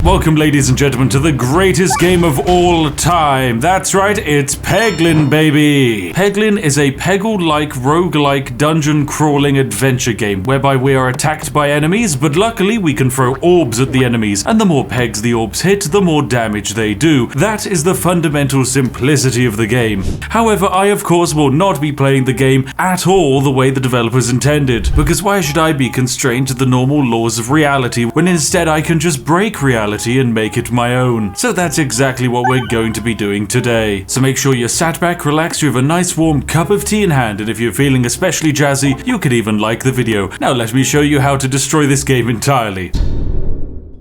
Welcome, ladies and gentlemen, to the greatest game of all time. That's right, it's Peglin, baby. Peglin is a peggle-like, roguelike, dungeon-crawling adventure game whereby we are attacked by enemies, but luckily we can throw orbs at the enemies, and the more pegs the orbs hit, the more damage they do. That is the fundamental simplicity of the game. However, I of course will not be playing the game at all the way the developers intended, because why should I be constrained to the normal laws of reality when instead I can just break reality and make it my own? So that's exactly what we're going to be doing today. So make sure you're sat back, relaxed, you have a nice warm cup of tea in hand, and if you're feeling especially jazzy, you could even like the video. Now let me show you how to destroy this game entirely.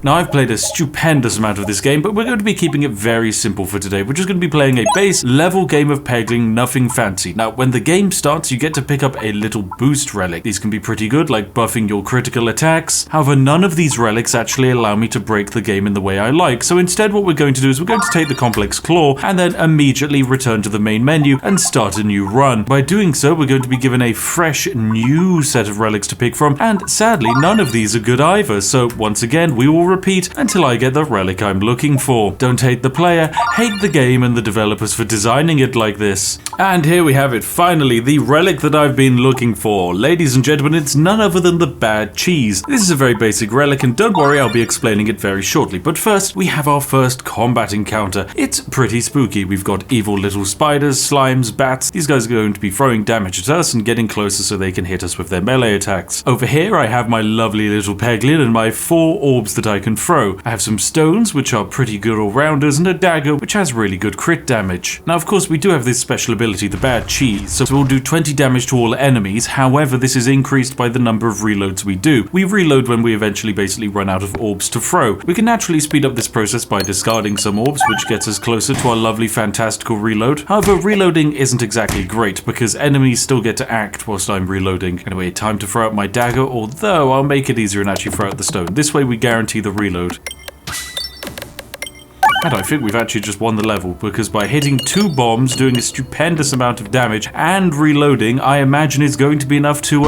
Now, I've played a stupendous amount of this game, but we're going to be keeping it very simple for today. We're just going to be playing a base level game of peggling, nothing fancy. Now, when the game starts, you get to pick up a little boost relic. These can be pretty good, like buffing your critical attacks. However, none of these relics actually allow me to break the game in the way I like. So instead, what we're going to do is we're going to take the complex claw and then immediately return to the main menu and start a new run. By doing so, we're going to be given a fresh new set of relics to pick from, and sadly, none of these are good either. So once again, we will repeat until I get the relic I'm looking for. Don't hate the player, hate the game and the developers for designing it like this. And here we have it, finally, the relic that I've been looking for. Ladies and gentlemen, it's none other than the bad cheese. This is a very basic relic, and don't worry, I'll be explaining it very shortly. But first, we have our first combat encounter. It's pretty spooky. We've got evil little spiders, slimes, bats. These guys are going to be throwing damage at us and getting closer so they can hit us with their melee attacks. Over here, I have my lovely little Peglin and my 4 orbs that I can throw. I have some stones, which are pretty good all-rounders, and a dagger, which has really good crit damage. Now, of course, we do have this special ability, the bad cheese, so we'll do 20 damage to all enemies. However, this is increased by the number of reloads we do. We reload when we eventually basically run out of orbs to throw. We can naturally speed up this process by discarding some orbs, which gets us closer to our lovely fantastical reload. However, reloading isn't exactly great, because enemies still get to act whilst I'm reloading. Anyway, time to throw out my dagger, although I'll make it easier and actually throw out the stone. This way we guarantee the reload. And I think we've actually just won the level, because by hitting 2 bombs, doing a stupendous amount of damage, and reloading, I imagine is going to be enough to,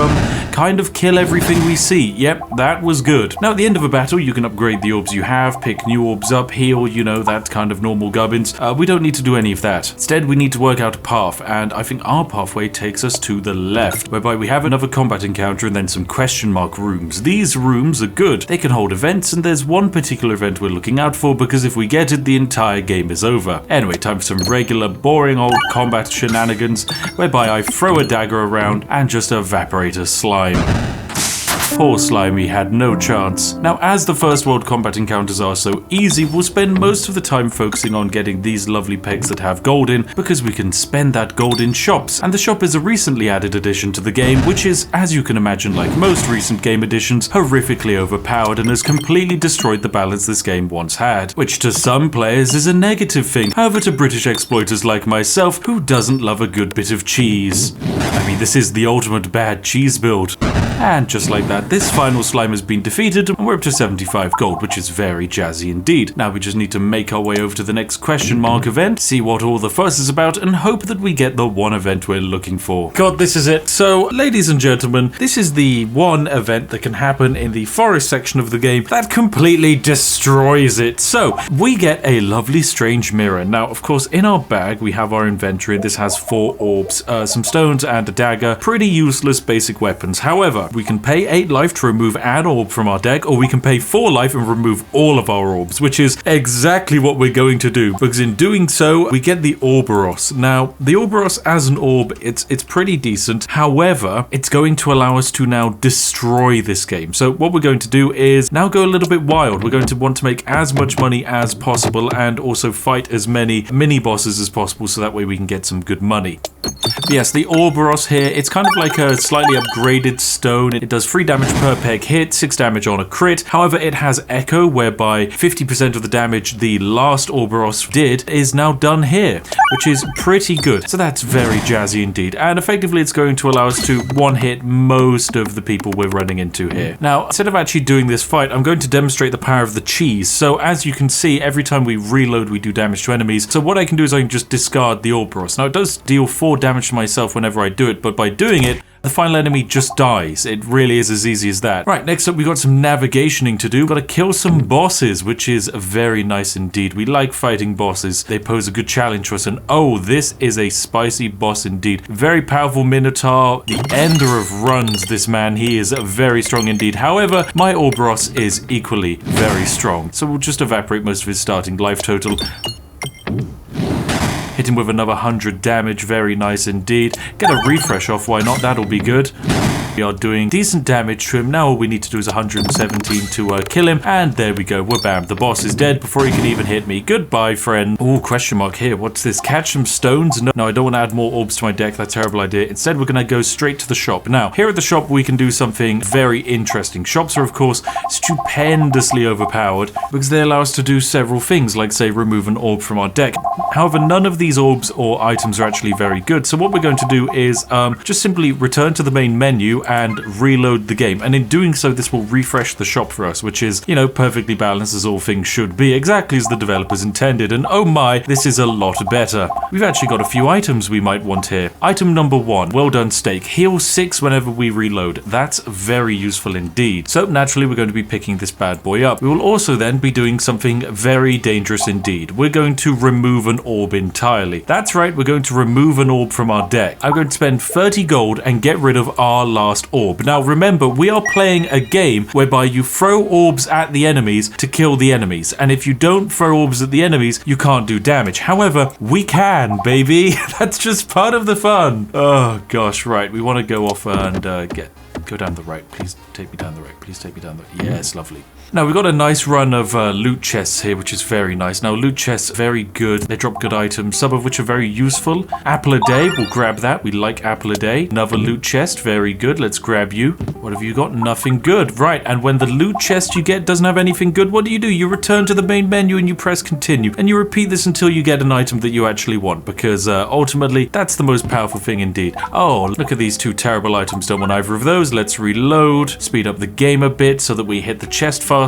kind of kill everything we see. Yep, that was good. Now, at the end of a battle, you can upgrade the orbs you have, pick new orbs up, heal, you know, that kind of normal gubbins. We don't need to do any of that. Instead, we need to work out a path, and I think our pathway takes us to the left, whereby we have another combat encounter and then some question mark rooms. These rooms are good. They can hold events, and there's one particular event we're looking out for, because if we get it, the entire game is over. Anyway, time for some regular, boring old combat shenanigans, whereby I throw a dagger around and just evaporate a slime. Poor Slimy had no chance. Now, as the first world combat encounters are so easy, we'll spend most of the time focusing on getting these lovely pegs that have gold in, because we can spend that gold in shops. And the shop is a recently added addition to the game, which is, as you can imagine, like most recent game additions, horrifically overpowered and has completely destroyed the balance this game once had, which to some players is a negative thing. However, to British exploiters like myself, who doesn't love a good bit of cheese? I mean, this is the ultimate bad cheese build. And just like that, this final slime has been defeated, and we're up to 75 gold, which is very jazzy indeed. Now we just need to make our way over to the next question mark event, see what all the fuss is about, and hope that we get the one event we're looking for. God, this is it. So, ladies and gentlemen, this is the one event that can happen in the forest section of the game that completely destroys it. So, we get a lovely strange mirror. Now, of course, in our bag, we have our inventory, and this has 4 orbs, some stones, and a dagger. Pretty useless basic weapons. However, we can pay 8 life to remove an orb from our deck, or we can pay 4 life and remove all of our orbs, which is exactly what we're going to do, because in doing so, we get the ORBS. Now, the ORBS as an orb, it's pretty decent. However, it's going to allow us to now destroy this game. So what we're going to do is now go a little bit wild. We're going to want to make as much money as possible and also fight as many mini bosses as possible, so that way we can get some good money. But yes, the ORBS here, it's kind of like a slightly upgraded stone. It does 3 damage per peg hit, 6 damage on a crit. However, it has Echo, whereby 50% of the damage the last ORBS did is now done here, which is pretty good. So that's very jazzy indeed. And effectively, it's going to allow us to one-hit most of the people we're running into here. Now, instead of actually doing this fight, I'm going to demonstrate the power of the cheese. So as you can see, every time we reload, we do damage to enemies. So what I can do is I can just discard the ORBS. Now, it does deal 4 damage to myself whenever I do it, but by doing it, the final enemy just dies. It really is as easy as that. Right, next up we got some navigationing to do. Got to kill some bosses, which is very nice indeed. We like fighting bosses. They pose a good challenge to us, and oh, this is a spicy boss indeed. Very powerful Minotaur, the ender of runs, this man. He is very strong indeed. However, my ORBS is equally very strong, so we'll just evaporate most of his starting life total. Hit him with another 100 damage, very nice indeed. Get a refresh off, why not? That'll be good. We are doing decent damage to him. Now all we need to do is 117 to kill him, and there we go. We're bam. The boss is dead before he can even hit me. Goodbye, friend. Oh, question mark here. What's this? Catch some stones? No, I don't want to add more orbs to my deck. That's a terrible idea. Instead, we're going to go straight to the shop. Now, here at the shop, we can do something very interesting. Shops are, of course, stupendously overpowered because they allow us to do several things, like, say, remove an orb from our deck. However, none of these orbs or items are actually very good. So what we're going to do is just simply return to the main menu and reload the game. And in doing so, this will refresh the shop for us, which is, you know, perfectly balanced as all things should be, exactly as the developers intended. And oh my, this is a lot better. We've actually got a few items we might want here. Item number 1, well done steak. Heal 6 whenever we reload. That's very useful indeed. So naturally, we're going to be picking this bad boy up. We will also then be doing something very dangerous indeed. We're going to remove an orb entirely. That's right, we're going to remove an orb from our deck. I'm going to spend 30 gold and get rid of our last orb. Now remember, we are playing a game whereby you throw orbs at the enemies to kill the enemies, and if you don't throw orbs at the enemies, you can't do damage. However, we can, baby. That's just part of the fun. Oh gosh, right, we want to go off and go down the right. Please take me down the right. Please take me down the right. Yes, lovely. Now, we've got a nice run of loot chests here, which is very nice. Now, loot chests, very good. They drop good items, some of which are very useful. Apple a day, we'll grab that. We like apple a day. Another loot chest, very good. Let's grab you. What have you got? Nothing good. Right, and when the loot chest you get doesn't have anything good, what do? You return to the main menu and you press continue. And you repeat this until you get an item that you actually want, because ultimately, that's the most powerful thing indeed. Oh, look at these two terrible items. Don't want either of those. Let's reload. Speed up the game a bit so that we hit the chest faster.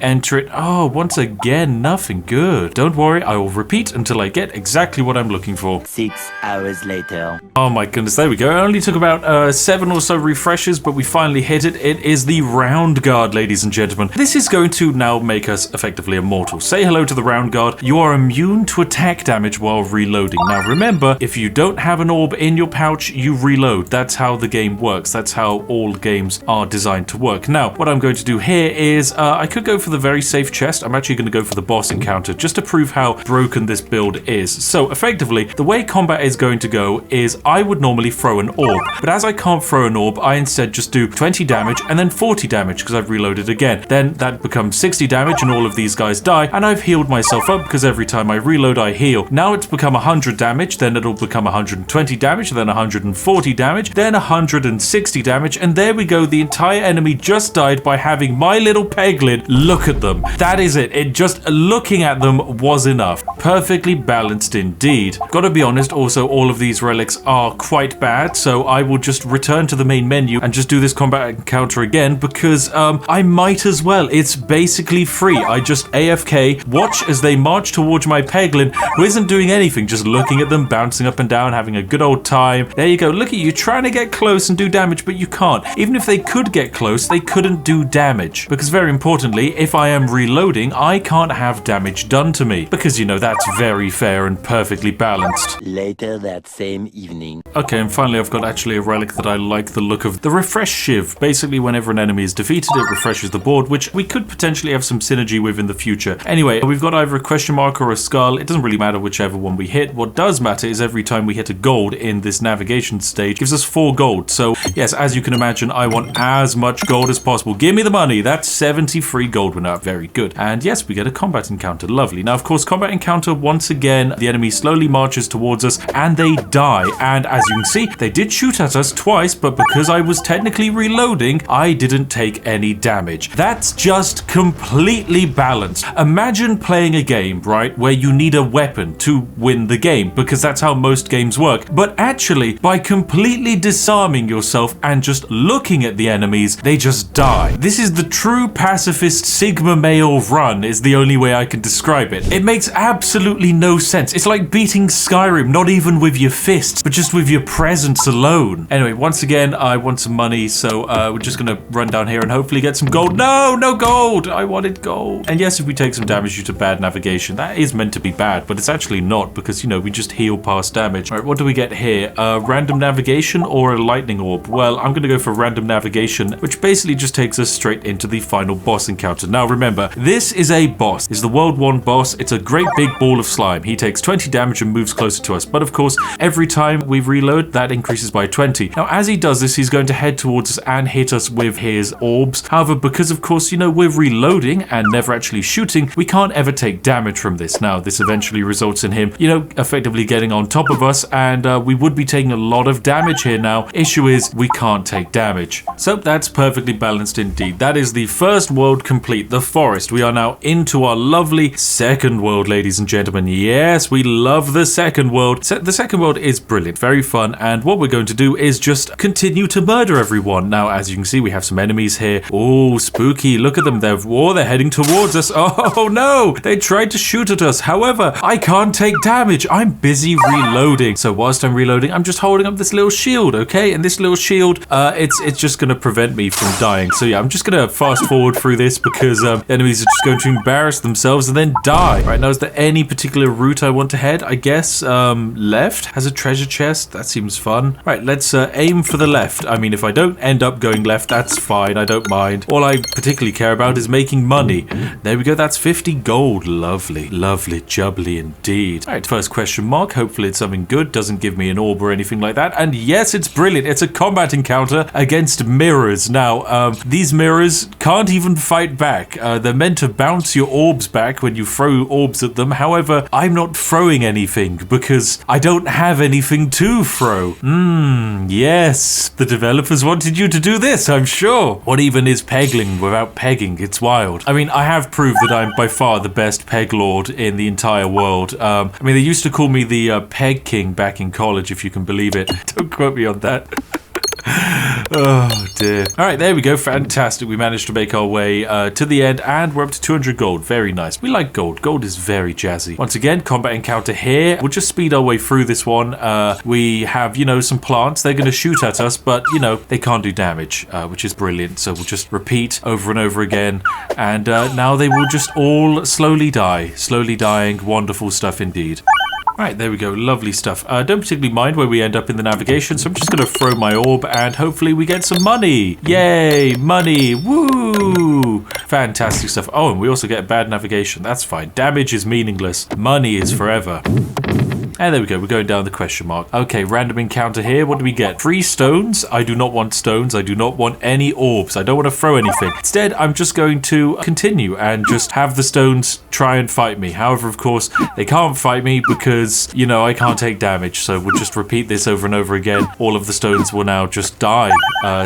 Enter it. Oh, once again, nothing good. Don't worry, I will repeat until I get exactly what I'm looking for. 6 hours later. Oh my goodness, there we go. It only took about 7 or so refreshes, but we finally hit it. It is the round guard, ladies and gentlemen. This is going to now make us effectively immortal. Say hello to the round guard. You are immune to attack damage while reloading. Now remember, if you don't have an orb in your pouch, you reload. That's how the game works. That's how all games are designed to work. Now, what I'm going to do here is I could go for the very safe chest. I'm actually going to go for the boss encounter just to prove how broken this build is. So effectively, the way combat is going to go is I would normally throw an orb, but as I can't throw an orb, I instead just do 20 damage and then 40 damage because I've reloaded again. Then that becomes 60 damage and all of these guys die, and I've healed myself up because every time I reload, I heal. Now it's become 100 damage, then it'll become 120 damage, then 140 damage, then 160 damage, and there we go. The entire enemy just died by having my little Peglin. Look at them. That is it. It just looking at them was enough. Perfectly balanced indeed. Gotta be honest, also all of these relics are quite bad, so I will just return to the main menu and just do this combat encounter again because I might as well. It's basically free. I just AFK, watch as they march towards my Peglin, who isn't doing anything, just looking at them, bouncing up and down, having a good old time. There you go. Look at you trying to get close and do damage, but you can't. Even if they could get close, they couldn't do damage. Because very importantly, if I am reloading, I can't have damage done to me. Because, you know, that's very fair and perfectly balanced. Later that same evening. Okay, and finally I've got actually a relic that I like the look of. The Refresh Shiv. Basically, whenever an enemy is defeated, it refreshes the board, which we could potentially have some synergy with in the future. Anyway, we've got either a question mark or a skull. It doesn't really matter whichever one we hit. What does matter is every time we hit a gold in this navigation stage, it gives us 4 gold. So, yes, as you can imagine, I want as much gold as possible. Give me the money. That's 73 gold. We're not very good. And yes, we get a combat encounter. Lovely. Now, of course, combat encounter, once again, the enemy slowly marches towards us and they die. And as you can see, they did shoot at us twice, but because I was technically reloading, I didn't take any damage. That's just completely balanced. Imagine playing a game, right, where you need a weapon to win the game, because that's how most games work. But actually, by completely disarming yourself and just looking at the enemies, they just die. This is the true pacifist Sigma male run, is the only way I can describe it. It makes absolutely absolutely no sense. It's like beating Skyrim, not even with your fists, but just with your presence alone. Anyway, once again, I want some money, so we're just gonna run down here and hopefully get some gold. No, no gold! I wanted gold. And yes, if we take some damage due to bad navigation, that is meant to be bad, but it's actually not because, you know, we just heal past damage. All right, what do we get here? Random navigation or a lightning orb? Well, I'm gonna go for random navigation, which basically just takes us straight into the final boss encounter. Now, remember, this is a boss. It's the World 1 boss. It's a great big ball of slime. He takes 20 damage and moves closer to us. But of course, every time we reload, that increases by 20. Now, as he does this, he's going to head towards us and hit us with his orbs. However, because of course, you know, we're reloading and never actually shooting, we can't ever take damage from this. Now, this eventually results in him, you know, effectively getting on top of us, and we would be taking a lot of damage here now. Issue is, we can't take damage. So that's perfectly balanced indeed. That is the first world complete, the forest. We are now into our lovely second world, ladies and gentlemen. Yes, we love the second world. The second world is brilliant, very fun, and what we're going to do is just continue to murder everyone. Now, as you can see, we have some enemies here. Oh, spooky. Look at them. They're heading towards us. Oh, no. They tried to shoot at us. However, I can't take damage. I'm busy reloading. So whilst I'm reloading, I'm just holding up this little shield, okay? And this little shield, it's just going to prevent me from dying. So yeah, I'm just going to fast forward through this because enemies are just going to embarrass themselves and then die. Right, now, is there any particular route I want to head? I guess left has a treasure chest. That seems fun. Right, let's aim for the left. I mean, if I don't end up going left, that's fine. I don't mind. All I particularly care about is making money. There we go. That's 50 gold. Lovely. Lovely jubbly indeed. All right, first question mark. Hopefully it's something good. Doesn't give me an orb or anything like that. And yes, it's brilliant. It's a combat encounter against mirrors. Now, these mirrors can't even fight back. They're meant to bounce your orbs back when you throw orbs at them. However, I'm not throwing anything because I don't have anything to throw. Yes. The developers wanted you to do this, I'm sure. What even is peggling without pegging? It's wild. I mean, I have proved that I'm by far the best peg lord in the entire world. I mean, they used to call me the peg king back in college, if you can believe it. Don't quote me on that. Oh dear. All right, there we go. Fantastic. We managed to make our way to the end and we're up to 200 gold. Very nice. We like gold. Gold is very jazzy. Once again, combat encounter here. We'll just speed our way through this one. We have, you know, some plants. They're going to shoot at us, but, you know, they can't do damage, which is brilliant. So we'll just repeat over and over again. And now they will just all slowly die. Slowly dying. Wonderful stuff indeed. Right, there we go. Lovely stuff. Don't particularly mind where we end up in the navigation, so I'm just going to throw my orb and hopefully we get some money. Yay, money. Woo! Fantastic stuff. Oh, and we also get bad navigation. That's fine. Damage is meaningless. Money is forever. And there we go, we're going down the question mark. Okay, random encounter here. What do we get? 3 stones. I do not want stones. I do not want any orbs. I don't want to throw anything. Instead, I'm just going to continue and just have the stones try and fight me. However, of course, they can't fight me because, you know, I can't take damage. So we'll just repeat this over and over again. All of the stones will now just die,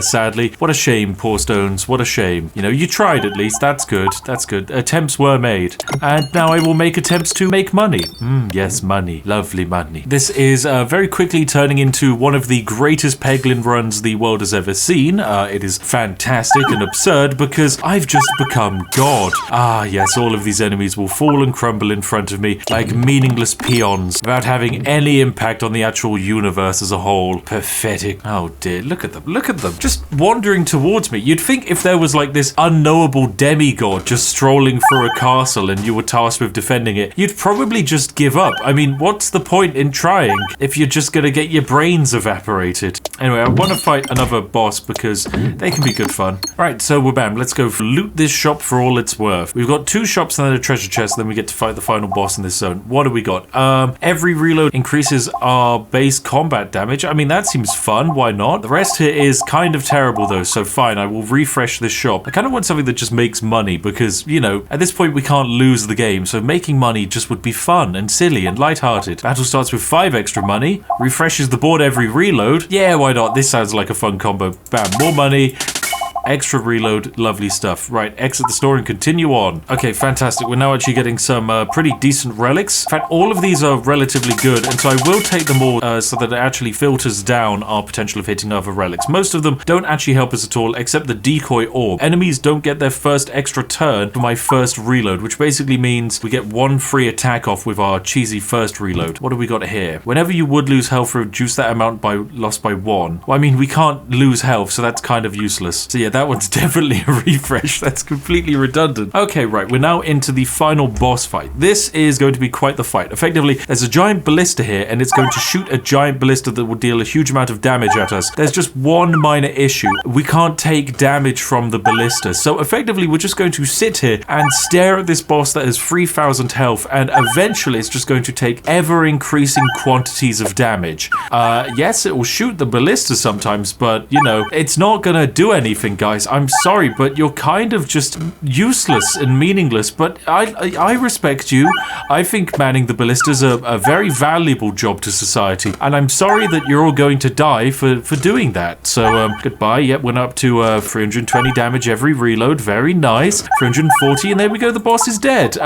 sadly. What a shame, poor stones. What a shame. You know, you tried at least. That's good. That's good. Attempts were made. And now I will make attempts to make money. Yes, money. Lovely money. This is very quickly turning into one of the greatest Peglin runs the world has ever seen. It is fantastic and absurd because I've just become God. Ah, yes, all of these enemies will fall and crumble in front of me like meaningless peons without having any impact on the actual universe as a whole. Pathetic. Oh dear, look at them. Look at them. Just wandering towards me. You'd think if there was like this unknowable demigod just strolling through a castle and you were tasked with defending it, you'd probably just give up. I mean, what's the point in trying if you're just gonna get your brains evaporated? Anyway, I want to fight another boss because they can be good fun. Right, so we're bam. Let's go loot this shop for all it's worth. We've got 2 shops and then a treasure chest, then we get to fight the final boss in this zone. What do we got? Every reload increases our base combat damage. I mean, that seems fun. Why not? The rest here is kind of terrible though, so fine. I will refresh this shop. I kind of want something that just makes money because, you know, at this point we can't lose the game, so making money just would be fun and silly and lighthearted. Battle starts with 5 extra money, refreshes the board every reload. Yeah, why not? This sounds like a fun combo. Bam, more money. extra reload, lovely stuff. Right, exit the store and continue on. Okay, fantastic. We're now actually getting some pretty decent relics. In fact, all of these are relatively good, and so I will take them all so that it actually filters down our potential of hitting other relics. Most of them don't actually help us at all, except the decoy orb. Enemies don't get their first extra turn for my first reload, which basically means we get one free attack off with our cheesy first reload. What do we got here? Whenever you would lose health, reduce that amount by lost by 1. Well, I mean, we can't lose health, so that's kind of useless. So yeah, that one's definitely a refresh. That's completely redundant. Okay, right, we're now into the final boss fight. This is going to be quite the fight. Effectively, there's a giant ballista here, and it's going to shoot a giant ballista that will deal a huge amount of damage at us. There's just one minor issue. We can't take damage from the ballista. So effectively, we're just going to sit here and stare at this boss that has 3,000 health, and eventually it's just going to take ever-increasing quantities of damage. Yes, it will shoot the ballista sometimes, but, you know, it's not gonna do anything, guys. I'm sorry, but you're kind of just useless and meaningless, but I respect you. I think manning the ballista is a very valuable job to society, and I'm sorry that you're all going to die for doing that. So, goodbye. Yep, went up to 320 damage every reload. Very nice. 340, and there we go. The boss is dead.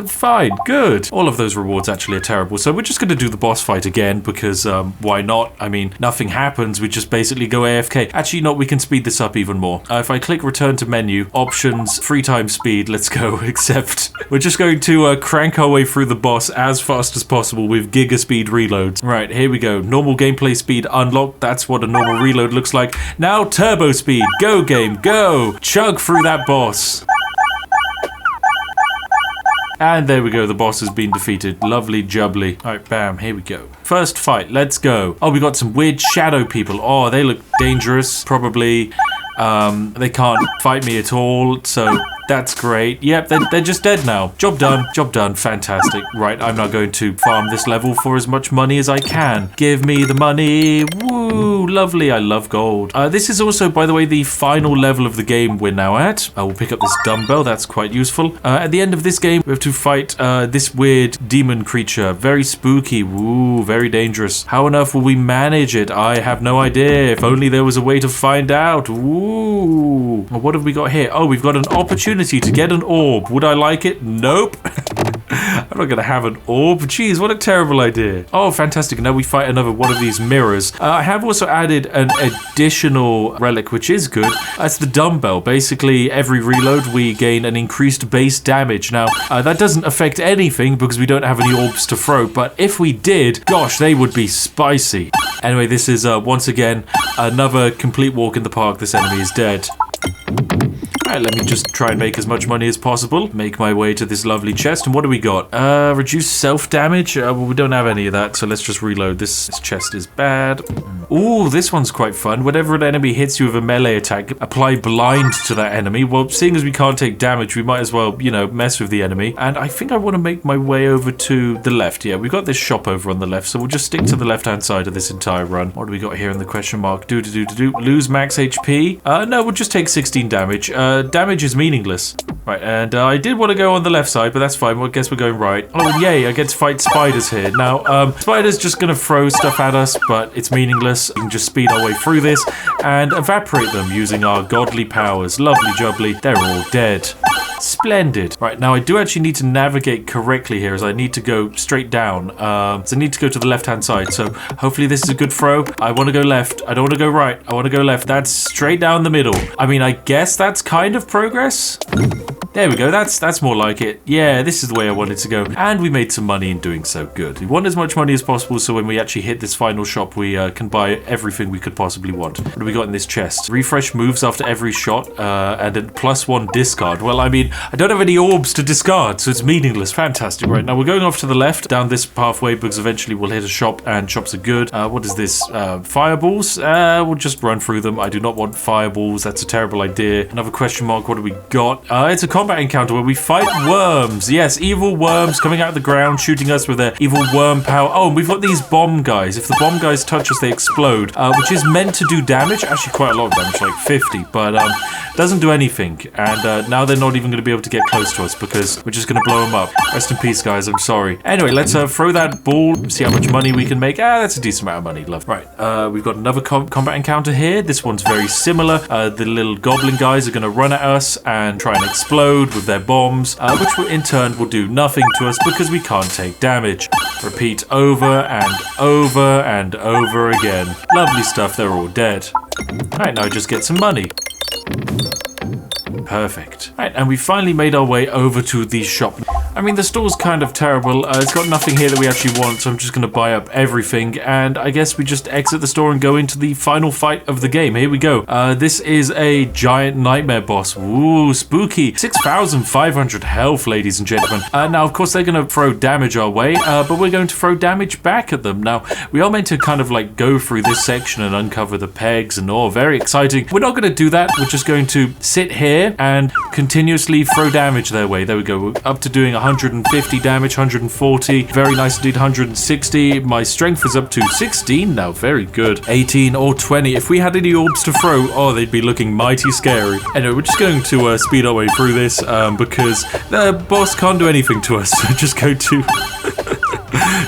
Fine. Good. All of those rewards actually are terrible, so we're just going to do the boss fight again because why not? I mean, nothing happens. We just basically go AFK. Actually, no, we can speed this up even more. If I click return to menu, options, 3 times speed, let's go. Except we're just going to crank our way through the boss as fast as possible with giga speed reloads. Right, here we go. Normal gameplay speed unlocked. That's what a normal reload looks like. Now turbo speed. Go game, go. Chug through that boss. And there we go, the boss has been defeated. Lovely jubbly. Alright, bam, here we go. First fight, let's go. Oh, we got some weird shadow people. Oh, they look dangerous. Probably, they can't fight me at all, so that's great. Yep, they're just dead now. Job done. Job done. Fantastic. Right, I'm now going to farm this level for as much money as I can. Give me the money. Woo, lovely. I love gold. This is also, by the way, the final level of the game we're now at. I will pick up this dumbbell. That's quite useful. At the end of this game, we have to fight this weird demon creature. Very spooky. Woo, very dangerous. How on earth will we manage it? I have no idea. If only there was a way to find out. Woo. What have we got here? Oh, we've got an opportunity to get an orb. Would I like it? Nope. I'm not going to have an orb. Jeez, what a terrible idea. Oh, fantastic. Now we fight another one of these mirrors. I have also added an additional relic, which is good. That's the dumbbell. Basically, every reload, we gain an increased base damage. Now, that doesn't affect anything because we don't have any orbs to throw. But if we did, gosh, they would be spicy. Anyway, this is, once again, another complete walk in the park. This enemy is dead. Alright, let me just try and make as much money as possible. Make my way to this lovely chest. And what do we got? Reduce self-damage? Well, we don't have any of that, so let's just reload. This chest is bad. Ooh, this one's quite fun. Whenever an enemy hits you with a melee attack, apply blind to that enemy. Well, seeing as we can't take damage, we might as well, you know, mess with the enemy. And I think I want to make my way over to the left. Yeah, we've got this shop over on the left, so we'll just stick to the left-hand side of this entire run. What do we got here in the question mark? Lose max HP? No, we'll just take 16 damage. Damage is meaningless. Right, and I did want to go on the left side, but that's fine. Well, I guess we're going right. Oh, yay, I get to fight spiders here. Now, spiders just going to throw stuff at us, but it's meaningless. We can just speed our way through this and evaporate them using our godly powers. Lovely jubbly. They're all dead. Splendid. Right, now I do actually need to navigate correctly here as I need to go straight down. So I need to go to the left-hand side. So hopefully this is a good throw. I want to go left. I don't want to go right. I want to go left. That's straight down the middle. I mean, I guess that's kind of progress. There we go. That's more like it. Yeah, this is the way I wanted to go. And we made some money in doing so. Good. We want as much money as possible so when we actually hit this final shop, we can buy everything we could possibly want. What do we got in this chest? Refresh moves after every shot and a +1 discard. Well, I mean, I don't have any orbs to discard, so it's meaningless. Fantastic. Right, now we're going off to the left down this pathway because eventually we'll hit a shop and shops are good. What is this? Fireballs? We'll just run through them. I do not want fireballs. That's a terrible idea. Another question mark. What do we got? It's a combat encounter where we fight worms. Yes, evil worms coming out of the ground, shooting us with their evil worm power. Oh, and we've got these bomb guys. If the bomb guys touch us, they explode, which is meant to do damage. Actually, quite a lot of damage, like 50, but doesn't do anything. And now they're not even going to be able to get close to us because we're just going to blow them up. Rest in peace, guys. I'm sorry. Anyway, let's throw that ball, see how much money we can make. That's a decent amount of money. Love. Right, we've got another combat encounter here. This one's very similar. The little goblin guys are going to run at us and try and explode with their bombs, which in turn will do nothing to us because we can't take damage. Repeat over and over and over again. Lovely stuff. They're all dead. Alright, now just get some money. Perfect. Right, and we finally made our way over to the shop. I mean, the store's kind of terrible. It's got nothing here that we actually want, so I'm just going to buy up everything. And I guess we just exit the store and go into the final fight of the game. Here we go. This is a giant nightmare boss. Ooh, spooky. 6,500 health, ladies and gentlemen. Now, of course, they're going to throw damage our way, but we're going to throw damage back at them. Now, we are meant to kind of like go through this section and uncover the pegs and all. Very exciting. We're not going to do that. We're just going to sit here and continuously throw damage their way. There we go. We're up to doing 150 damage, 140. Very nice indeed, 160. My strength is up to 16 now. Very good. 18 or 20. If we had any orbs to throw, oh, they'd be looking mighty scary. Anyway, we're just going to speed our way through this because the boss can't do anything to us. So just go to...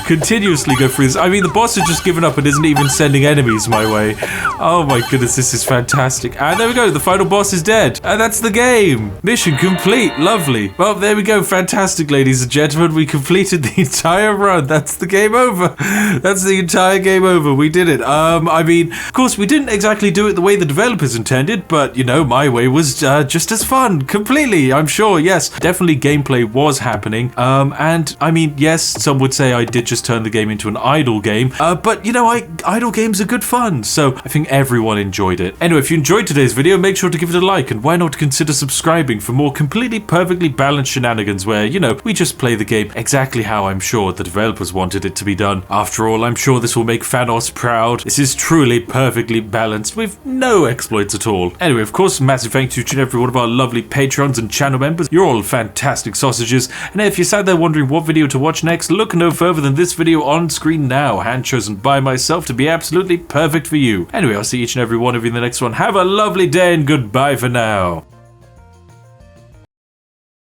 continuously go through this. I mean, the boss has just given up and isn't even sending enemies my way. Oh my goodness, this is fantastic. And there we go, the final boss is dead. And that's the game. Mission complete. Lovely. Well, there we go. Fantastic, ladies and gentlemen. We completed the entire run. That's the game over. That's the entire game over. We did it. I mean, of course, we didn't exactly do it the way the developers intended, but, you know, my way was just as fun. Completely, I'm sure. Yes, definitely gameplay was happening. And, I mean, yes, some would say I did just turn the game into an idle game, but you know, idle games are good fun, so I think everyone enjoyed it. Anyway, if you enjoyed today's video, make sure to give it a like, and why not consider subscribing for more completely perfectly balanced shenanigans where, you know, we just play the game exactly how I'm sure the developers wanted it to be done. After all, I'm sure this will make Thanos proud. This is truly perfectly balanced with no exploits at all. Anyway, of course, massive thank you to every one of our lovely patrons and channel members. You're all fantastic sausages, and if you're sat there wondering what video to watch next, look no further than this video on screen now, hand chosen by myself to be absolutely perfect for you. Anyway, I'll see each and every one of you in the next one. Have a lovely day and goodbye for now.